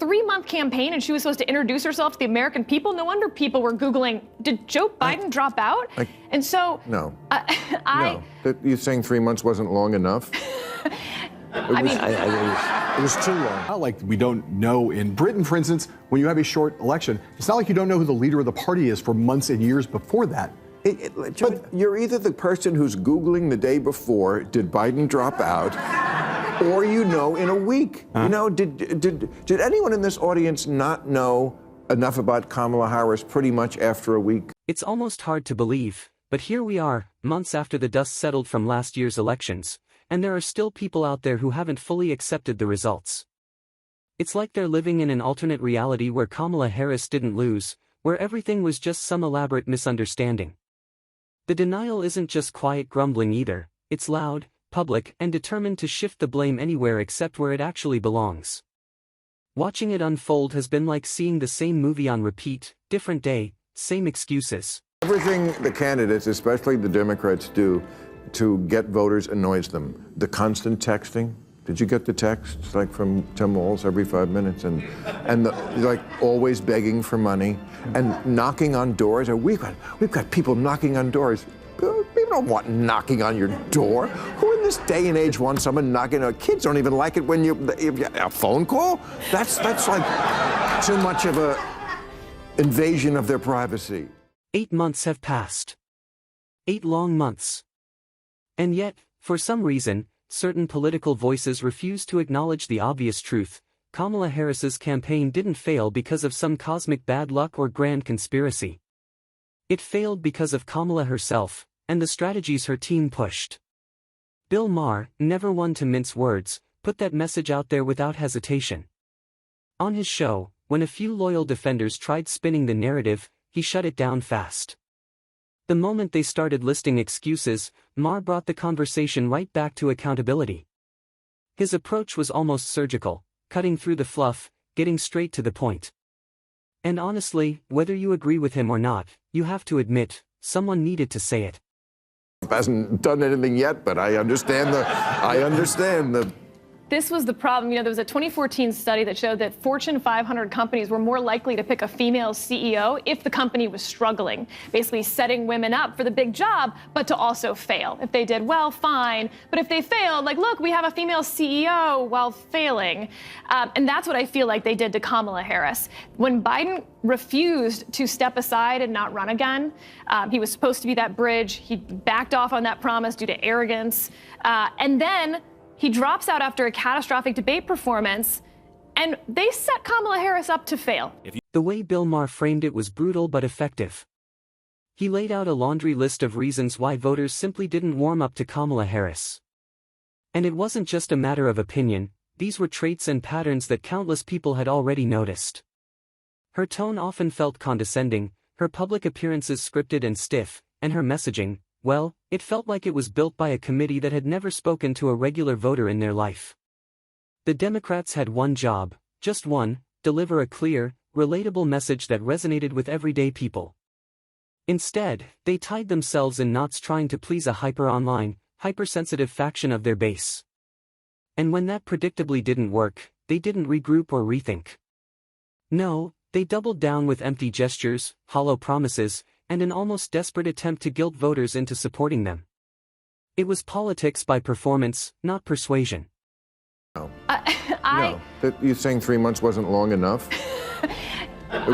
3-month campaign and she was supposed to introduce herself to the American people. No wonder people were Googling, did Joe Biden drop out? And so... No. No. You're saying 3 months wasn't long enough? It was too long. Not like we don't know. In Britain, for instance, when you have a short election, it's not like you don't know who the leader of the party is for months and years before that. But you're either the person who's Googling the day before, did Biden drop out, or you know in a week. You know, did anyone in this audience not know enough about Kamala Harris pretty much after a week? It's almost hard to believe, but here we are, months after the dust settled from last year's elections, and there are still people out there who haven't fully accepted the results. It's like they're living in an alternate reality where Kamala Harris didn't lose, where everything was just some elaborate misunderstanding. The denial isn't just quiet grumbling either, it's loud, public, and determined to shift the blame anywhere except where it actually belongs. Watching it unfold has been like seeing the same movie on repeat, different day, same excuses. Everything the candidates, especially the Democrats, do to get voters annoys them. The constant texting. Did you get the texts like from Tim Walz every 5 minutes? And the, like always begging for money and knocking on doors. We've got people knocking on doors. People don't want knocking on your door. Who in this day and age wants someone knocking on? Kids don't even like it when a phone call? That's like too much of a invasion of their privacy. 8 months have passed. 8 long months. And yet, for some reason, certain political voices refuse to acknowledge the obvious truth. Kamala Harris's campaign didn't fail because of some cosmic bad luck or grand conspiracy. It failed because of Kamala herself, and the strategies her team pushed. Bill Maher, never one to mince words, put that message out there without hesitation. On his show, when a few loyal defenders tried spinning the narrative, he shut it down fast. The moment they started listing excuses, Maher brought the conversation right back to accountability. His approach was almost surgical, cutting through the fluff, getting straight to the point. And honestly, whether you agree with him or not, you have to admit, someone needed to say it. Hasn't done anything yet, but I understand the. This was the problem. You know, there was a 2014 study that showed that Fortune 500 companies were more likely to pick a female CEO if the company was struggling, basically setting women up for the big job, but to also fail. If they did well, fine. But if they failed, like, look, we have a female CEO while failing. And that's what I feel like they did to Kamala Harris. When Biden refused to step aside and not run again, he was supposed to be that bridge. He backed off on that promise due to arrogance. And then he drops out after a catastrophic debate performance, and they set Kamala Harris up to fail. The way Bill Maher framed it was brutal but effective. He laid out a laundry list of reasons why voters simply didn't warm up to Kamala Harris. And it wasn't just a matter of opinion, these were traits and patterns that countless people had already noticed. Her tone often felt condescending, her public appearances scripted and stiff, and her messaging, well, it felt like it was built by a committee that had never spoken to a regular voter in their life. The Democrats had one job, just one: deliver a clear, relatable message that resonated with everyday people. Instead, they tied themselves in knots trying to please a hyper-online, hypersensitive faction of their base. And when that predictably didn't work, they didn't regroup or rethink. No, they doubled down with empty gestures, hollow promises, and an almost desperate attempt to guilt voters into supporting them. It was politics by performance, not persuasion. No. You're saying 3 months wasn't long enough? It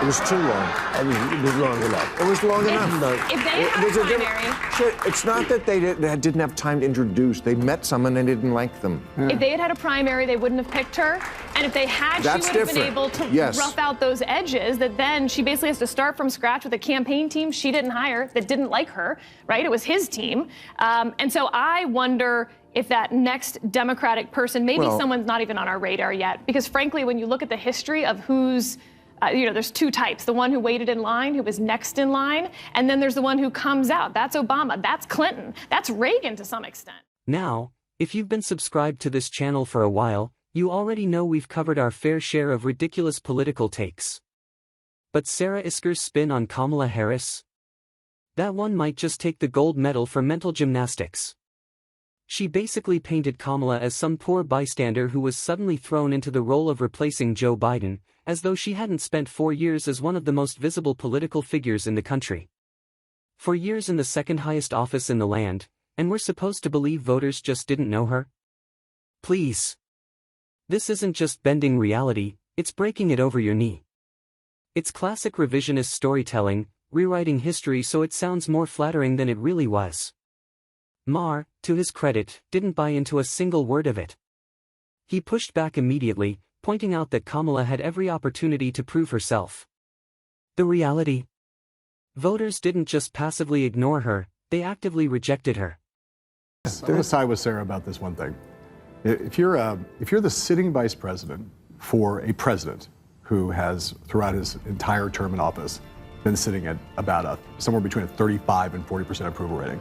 was too long. It was long enough. It was long enough. If they had a primary... Sure, it's not that they didn't have time to introduce. They met someone and they didn't like them. If they had had a primary, they wouldn't have picked her. And if they had, she would have been able to rough out those edges that then she basically has to start from scratch with a campaign team she didn't hire that didn't like her, right? It was his team. And so I wonder if that next Democratic person, maybe someone's not even on our radar yet. Because frankly, when you look at the history of who's there's two types. The one who waited in line, who was next in line, and then there's the one who comes out. That's Obama, that's Clinton, that's Reagan to some extent. Now, if you've been subscribed to this channel for a while, you already know we've covered our fair share of ridiculous political takes. But Sarah Isker's spin on Kamala Harris? That one might just take the gold medal for mental gymnastics. She basically painted Kamala as some poor bystander who was suddenly thrown into the role of replacing Joe Biden, as though she hadn't spent 4 years as one of the most visible political figures in the country. 4 years in the second highest office in the land, and we're supposed to believe voters just didn't know her? Please. This isn't just bending reality, it's breaking it over your knee. It's classic revisionist storytelling, rewriting history so it sounds more flattering than it really was. Maher, to his credit, didn't buy into a single word of it. He pushed back immediately, pointing out that Kamala had every opportunity to prove herself. The reality? Voters didn't just passively ignore her, they actively rejected her. I'm going to side with Sarah about this one thing. If you're the sitting vice president for a president who has, throughout his entire term in office, been sitting at about somewhere between a 35 and 40% approval rating.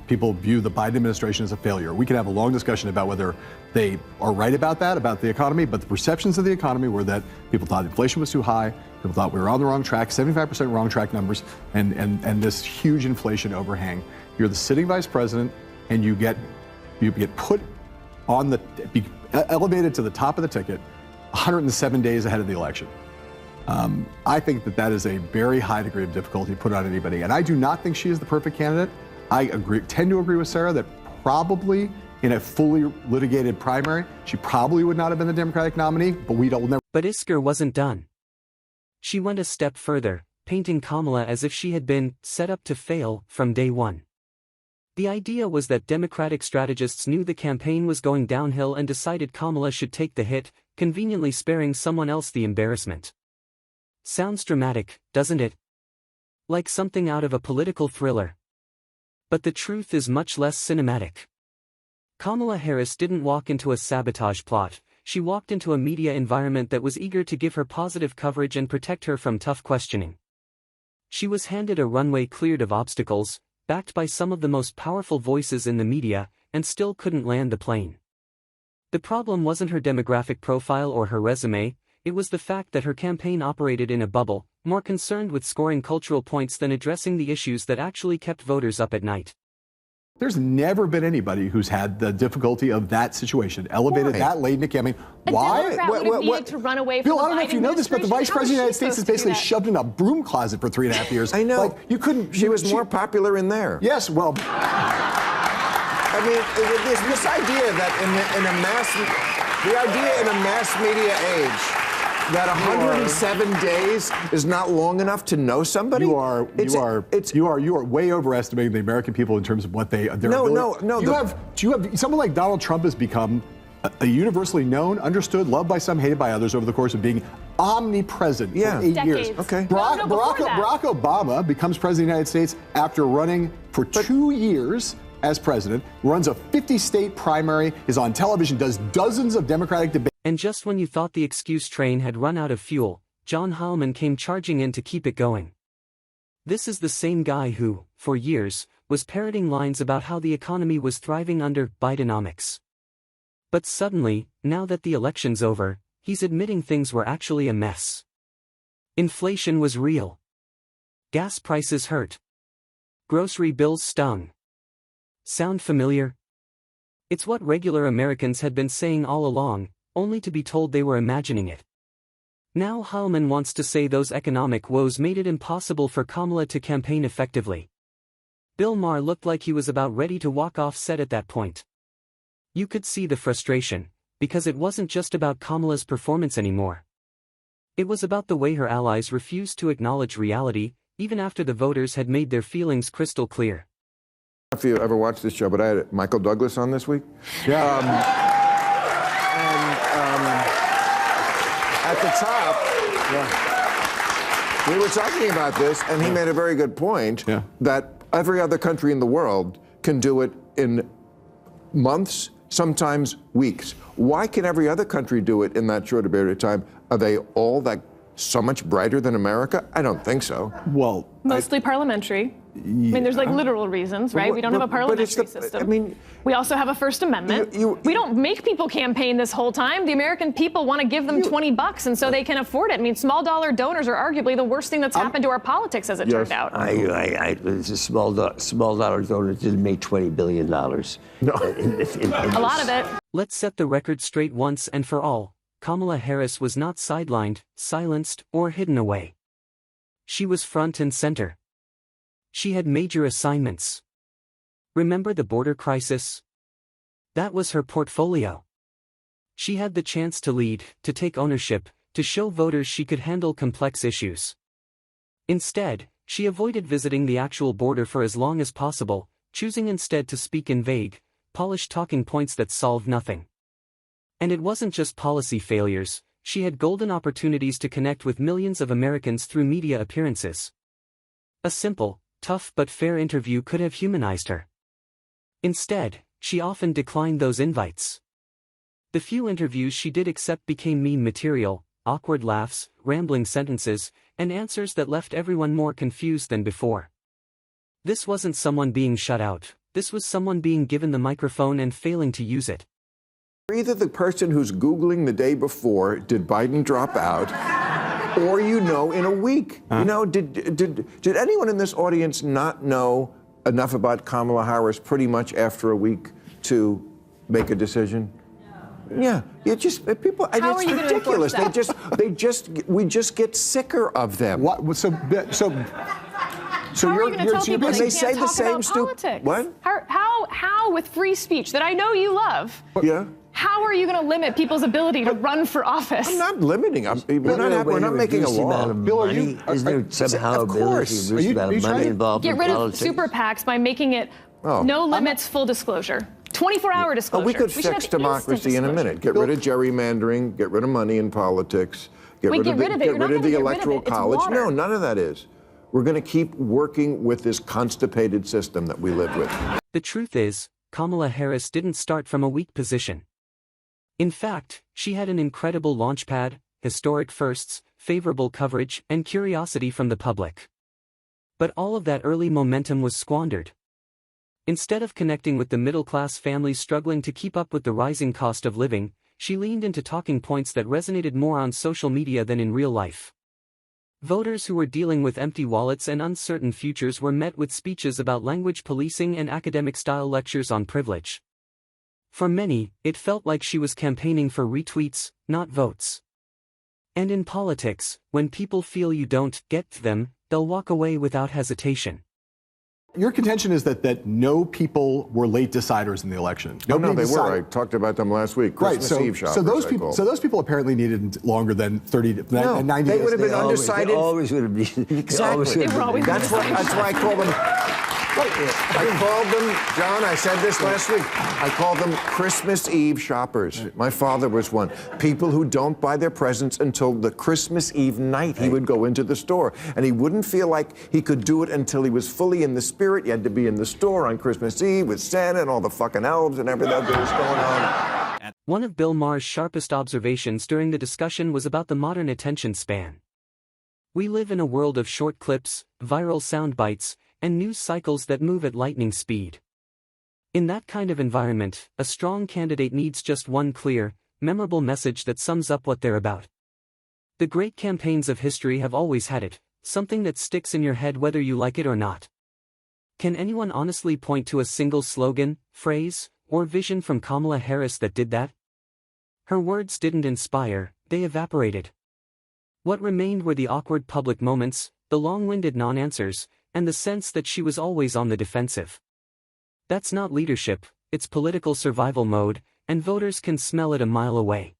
People view the Biden administration as a failure. We can have a long discussion about whether they are right about that, about the economy, but the perceptions of the economy were that people thought inflation was too high, people thought we were on the wrong track, 75% wrong track numbers, and this huge inflation overhang. You're the sitting vice president, and you get put on elevated to the top of the ticket 107 days ahead of the election. I think that is a very high degree of difficulty put on anybody, and I do not think she is the perfect candidate. I tend to agree with Sarah that probably in a fully litigated primary, she probably would not have been the Democratic nominee, but we don't never. But Isker wasn't done. She went a step further, painting Kamala as if she had been set up to fail from day one. The idea was that Democratic strategists knew the campaign was going downhill and decided Kamala should take the hit, conveniently sparing someone else the embarrassment. Sounds dramatic, doesn't it? Like something out of a political thriller. But the truth is much less cinematic. Kamala Harris didn't walk into a sabotage plot, she walked into a media environment that was eager to give her positive coverage and protect her from tough questioning. She was handed a runway cleared of obstacles, backed by some of the most powerful voices in the media, and still couldn't land the plane. The problem wasn't her demographic profile or her resume, it was the fact that her campaign operated in a bubble, more concerned with scoring cultural points than addressing the issues that actually kept voters up at night. There's never been anybody who's had the difficulty of that situation, elevated that late in the campaign. Why? Needed to run away from Bill, I don't know if you know this, but the vice president of the United States is basically shoved in a broom closet for 3.5 years. I know. Like, you couldn't. She was more popular in there. Yes, well. I mean, this idea that in a mass media age, that 107 days is not long enough to know somebody? You are way overestimating the American people in terms of what their ability. No. You have someone like Donald Trump has become a universally known, understood, loved by some, hated by others over the course of being omnipresent for 8 years. Okay. Barack Obama becomes president of the United States after running for 2 years as president, runs a 50-state primary, is on television, does dozens of Democratic debates. And just when you thought the excuse train had run out of fuel, John Heilman came charging in to keep it going. This is the same guy who, for years, was parroting lines about how the economy was thriving under Bidenomics. But suddenly, now that the election's over, he's admitting things were actually a mess. Inflation was real. Gas prices hurt. Grocery bills stung. Sound familiar? It's what regular Americans had been saying all along, only to be told they were imagining it. Now Heilman wants to say those economic woes made it impossible for Kamala to campaign effectively. Bill Maher looked like he was about ready to walk off set at that point. You could see the frustration, because it wasn't just about Kamala's performance anymore. It was about the way her allies refused to acknowledge reality, even after the voters had made their feelings crystal clear. If you ever watched this show, but I had Michael Douglas on this week. Yeah. At the top, we were talking about this, and he made a very good point that every other country in the world can do it in months, sometimes weeks. Why can every other country do it in that short a period of time? Are they all so much brighter than America? I don't think so. Well, Mostly parliamentary. I mean, there's like literal reasons, right? We don't have a parliamentary system. I mean, we also have a First Amendment. We don't make people campaign this whole time. The American people want to give them $20, and so they can afford it. I mean, small dollar donors are arguably the worst thing that's happened to our politics, as it turned out. It's a small dollar donor didn't make $20 billion. No. A lot of it. Let's set the record straight once and for all. Kamala Harris was not sidelined, silenced, or hidden away. She was front and center. She had major assignments. Remember the border crisis? That was her portfolio. She had the chance to lead, to take ownership, to show voters she could handle complex issues. Instead, she avoided visiting the actual border for as long as possible, choosing instead to speak in vague, polished talking points that solved nothing. And it wasn't just policy failures. She had golden opportunities to connect with millions of Americans through media appearances. A simple, tough but fair interview could have humanized her. Instead, she often declined those invites. The few interviews she did accept became meme material, awkward laughs, rambling sentences, and answers that left everyone more confused than before. This wasn't someone being shut out, this was someone being given the microphone and failing to use it. Either the person who's Googling the day before, did Biden drop out, or in a week. Did anyone in this audience not know enough about Kamala Harris pretty much after a week to make a decision? No. Yeah, people. It's ridiculous. We just get sicker of them. What? So how are you going to tell people they say can't talk about politics? What? How with free speech that I know you love? Yeah. How are you going to limit people's ability to run for office? I'm not limiting. We're not making a law. Bill, is there somehow ability to reduce the amount of money involved in politics? Get rid of super PACs by making it no limits, full disclosure. 24-hour disclosure. We could fix democracy in a minute. Get rid of gerrymandering, get rid of money in politics, get rid of the Electoral College. No, none of that is. We're going to keep working with this constipated system that we live with. The truth is, Kamala Harris didn't start from a weak position. In fact, she had an incredible launchpad, historic firsts, favorable coverage, and curiosity from the public. But all of that early momentum was squandered. Instead of connecting with the middle-class families struggling to keep up with the rising cost of living, she leaned into talking points that resonated more on social media than in real life. Voters who were dealing with empty wallets and uncertain futures were met with speeches about language policing and academic-style lectures on privilege. For many, it felt like she was campaigning for retweets, not votes. And in politics, when people feel you don't get to them, they'll walk away without hesitation. Your contention is that no people were late deciders in the election. No, they were. I talked about them last week. Christmas Eve shoppers. So those people apparently needed longer than 90 days. They would have been undecided. They always would have been. Exactly. That's why I call them. I called them, John, I said this last week, I called them Christmas Eve shoppers. My father was one. People who don't buy their presents until the Christmas Eve night. He would go into the store, and he wouldn't feel like he could do it until he was fully in the spirit. You had to be in the store on Christmas Eve with Santa and all the fucking elves and everything that was going on. One of Bill Maher's sharpest observations during the discussion was about the modern attention span. We live in a world of short clips, viral sound bites, and news cycles that move at lightning speed. In that kind of environment, a strong candidate needs just one clear, memorable message that sums up what they're about. The great campaigns of history have always had it, something that sticks in your head whether you like it or not. Can anyone honestly point to a single slogan, phrase, or vision from Kamala Harris that did that? Her words didn't inspire, they evaporated. What remained were the awkward public moments, the long-winded non-answers, and the sense that she was always on the defensive. That's not leadership, it's political survival mode, and voters can smell it a mile away.